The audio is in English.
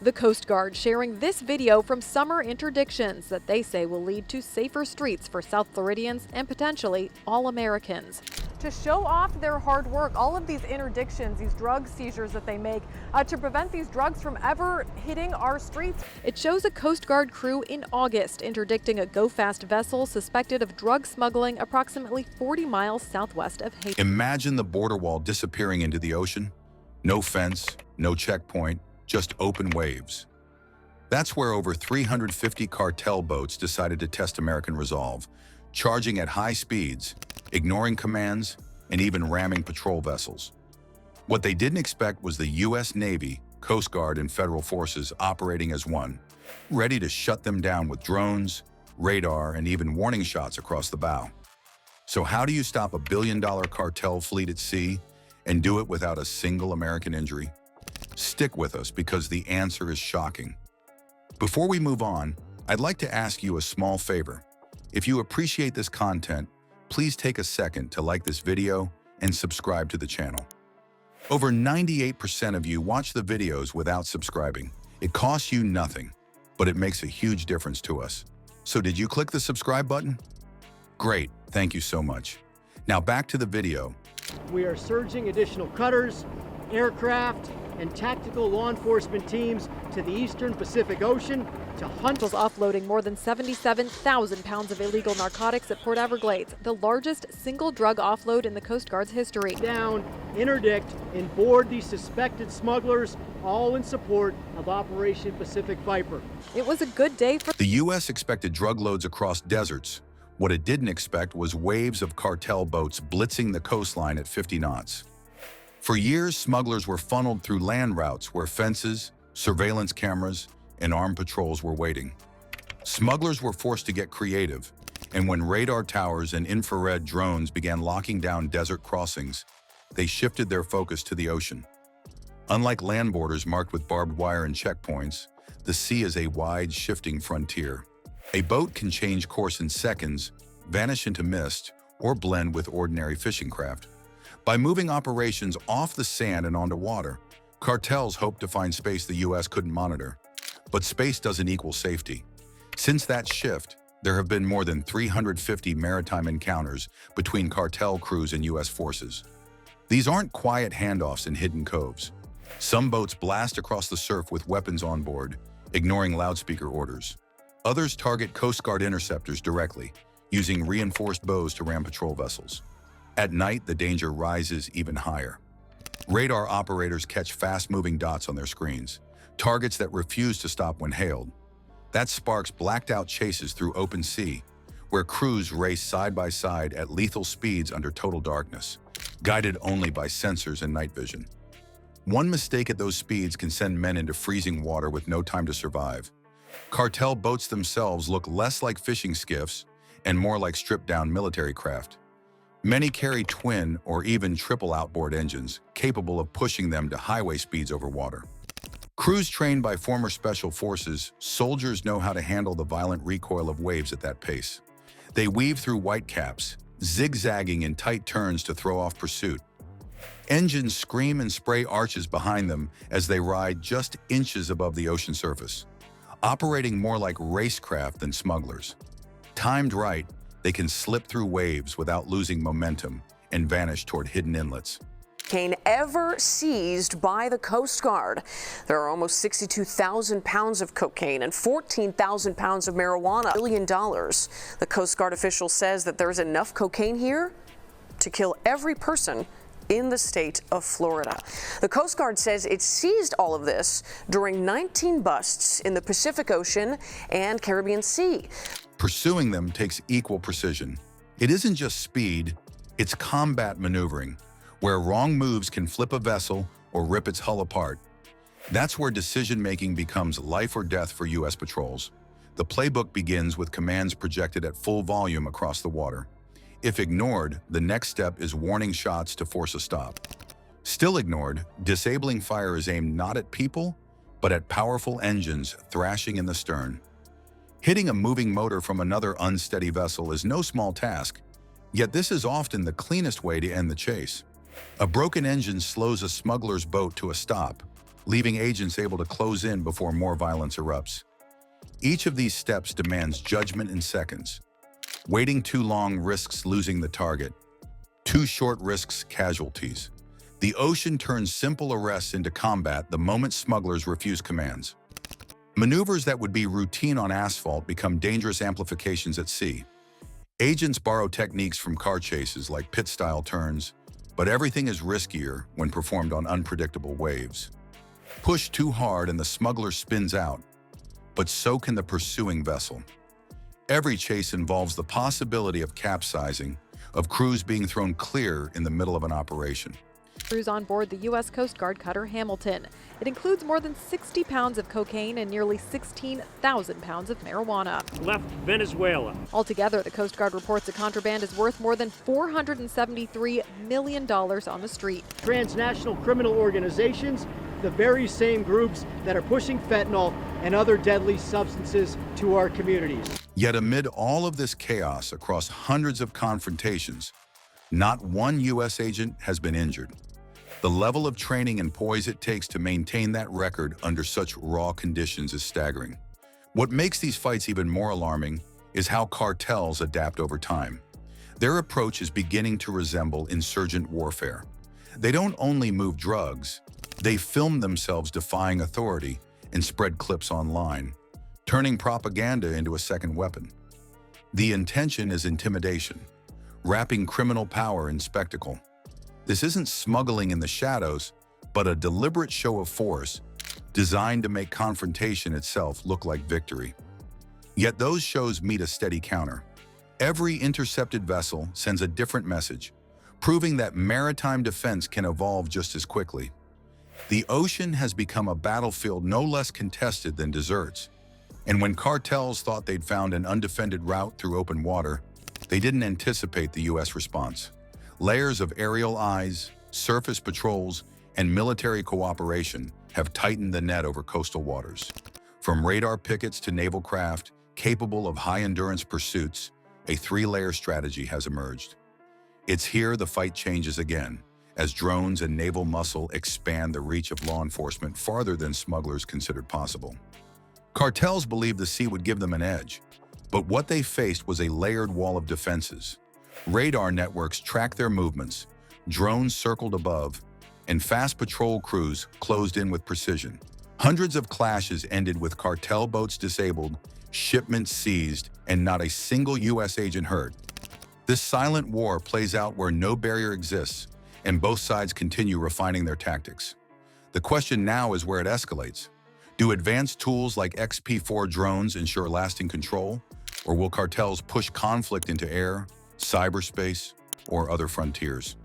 The Coast Guard sharing this video from summer interdictions that they say will lead to safer streets for South Floridians and potentially all Americans. To show off their hard work, all of these interdictions, these drug seizures that they make to prevent these drugs from ever hitting our streets. It shows a Coast Guard crew in August interdicting a go-fast vessel suspected of drug smuggling approximately 40 miles southwest of Haiti. Imagine the border wall disappearing into the ocean. No fence, no checkpoint, just open waves. That's where over 350 cartel boats decided to test American resolve, charging at high speeds, ignoring commands, and even ramming patrol vessels. What they didn't expect was the U.S. Navy, Coast Guard, and federal forces operating as one, ready to shut them down with drones, radar, and even warning shots across the bow. So how do you stop a billion-dollar cartel fleet at sea and do it without a single American injury? Stick with us because the answer is shocking. Before we move on, I'd like to ask you a small favor. If you appreciate this content, please take a second to like this video and subscribe to the channel. Over 98% of you watch the videos without subscribing. It costs you nothing, but it makes a huge difference to us. So did you click the subscribe button? Great, thank you so much. Now back to the video. We are surging additional cutters, aircraft, and tactical law enforcement teams to the eastern Pacific Ocean to hunt. Offloading more than 77,000 pounds of illegal narcotics at Port Everglades, the largest single drug offload in the Coast Guard's history. Down, interdict, and board these suspected smugglers, all in support of Operation Pacific Viper. It was a good day for the U.S. expected drug loads across deserts. What it didn't expect was waves of cartel boats blitzing the coastline at 50 knots. For years, smugglers were funneled through land routes where fences, surveillance cameras, and armed patrols were waiting. Smugglers were forced to get creative, and when radar towers and infrared drones began locking down desert crossings, they shifted their focus to the ocean. Unlike land borders marked with barbed wire and checkpoints, the sea is a wide, shifting frontier. A boat can change course in seconds, vanish into mist, or blend with ordinary fishing craft. By moving operations off the sand and onto water, cartels hope to find space the U.S. couldn't monitor. But space doesn't equal safety. Since that shift, there have been more than 350 maritime encounters between cartel crews and U.S. forces. These aren't quiet handoffs in hidden coves. Some boats blast across the surf with weapons on board, ignoring loudspeaker orders. Others target Coast Guard interceptors directly, using reinforced bows to ram patrol vessels. At night, the danger rises even higher. Radar operators catch fast-moving dots on their screens, targets that refuse to stop when hailed. That sparks blacked-out chases through open sea, where crews race side by side at lethal speeds under total darkness, guided only by sensors and night vision. One mistake at those speeds can send men into freezing water with no time to survive. Cartel boats themselves look less like fishing skiffs and more like stripped-down military craft. Many carry twin or even triple outboard engines, capable of pushing them to highway speeds over water. Crews trained by former special forces, soldiers know how to handle the violent recoil of waves at that pace. They weave through whitecaps, zigzagging in tight turns to throw off pursuit. Engines scream and spray arches behind them as they ride just inches above the ocean surface, operating more like racecraft than smugglers. Timed right, they can slip through waves without losing momentum and vanish toward hidden inlets. Cocaine ever seized by the Coast Guard. There are almost 62,000 pounds of cocaine and 14,000 pounds of marijuana. $1 billion. The Coast Guard official says that there's enough cocaine here to kill every person in the state of Florida. The Coast Guard says it seized all of this during 19 busts in the Pacific Ocean and Caribbean Sea. Pursuing them takes equal precision. It isn't just speed, it's combat maneuvering, where wrong moves can flip a vessel or rip its hull apart. That's where decision-making becomes life or death for U.S. patrols. The playbook begins with commands projected at full volume across the water. If ignored, the next step is warning shots to force a stop. Still ignored, disabling fire is aimed not at people, but at powerful engines thrashing in the stern. Hitting a moving motor from another unsteady vessel is no small task, yet this is often the cleanest way to end the chase. A broken engine slows a smuggler's boat to a stop, leaving agents able to close in before more violence erupts. Each of these steps demands judgment in seconds. Waiting too long risks losing the target. Too short risks casualties. The ocean turns simple arrests into combat the moment smugglers refuse commands. Maneuvers that would be routine on asphalt become dangerous amplifications at sea. Agents borrow techniques from car chases like pit-style turns, but everything is riskier when performed on unpredictable waves. Push too hard and the smuggler spins out, but so can the pursuing vessel. Every chase involves the possibility of capsizing, of crews being thrown clear in the middle of an operation. Crews on board the U.S. Coast Guard cutter Hamilton. It includes more than 60 pounds of cocaine and nearly 16,000 pounds of marijuana. Left Venezuela. Altogether, the Coast Guard reports the contraband is worth more than $473 million on the street. Transnational criminal organizations, the very same groups that are pushing fentanyl and other deadly substances to our communities. Yet amid all of this chaos across hundreds of confrontations, not one U.S. agent has been injured. The level of training and poise it takes to maintain that record under such raw conditions is staggering. What makes these fights even more alarming is how cartels adapt over time. Their approach is beginning to resemble insurgent warfare. They don't only move drugs, they film themselves defying authority and spread clips online, turning propaganda into a second weapon. The intention is intimidation, wrapping criminal power in spectacle. This isn't smuggling in the shadows, but a deliberate show of force designed to make confrontation itself look like victory. Yet those shows meet a steady counter. Every intercepted vessel sends a different message, proving that maritime defense can evolve just as quickly. The ocean has become a battlefield no less contested than deserts. And when cartels thought they'd found an undefended route through open water, they didn't anticipate the U.S. response. Layers of aerial eyes, surface patrols, and military cooperation have tightened the net over coastal waters. From radar pickets to naval craft capable of high-endurance pursuits, a three-layer strategy has emerged. It's here the fight changes again, as drones and naval muscle expand the reach of law enforcement farther than smugglers considered possible. Cartels believed the sea would give them an edge, but what they faced was a layered wall of defenses. Radar networks tracked their movements, drones circled above, and fast patrol crews closed in with precision. Hundreds of clashes ended with cartel boats disabled, shipments seized, and not a single U.S. agent hurt. This silent war plays out where no barrier exists, and both sides continue refining their tactics. The question now is where it escalates. Do advanced tools like XP-4 drones ensure lasting control, or will cartels push conflict into air, cyberspace, or other frontiers?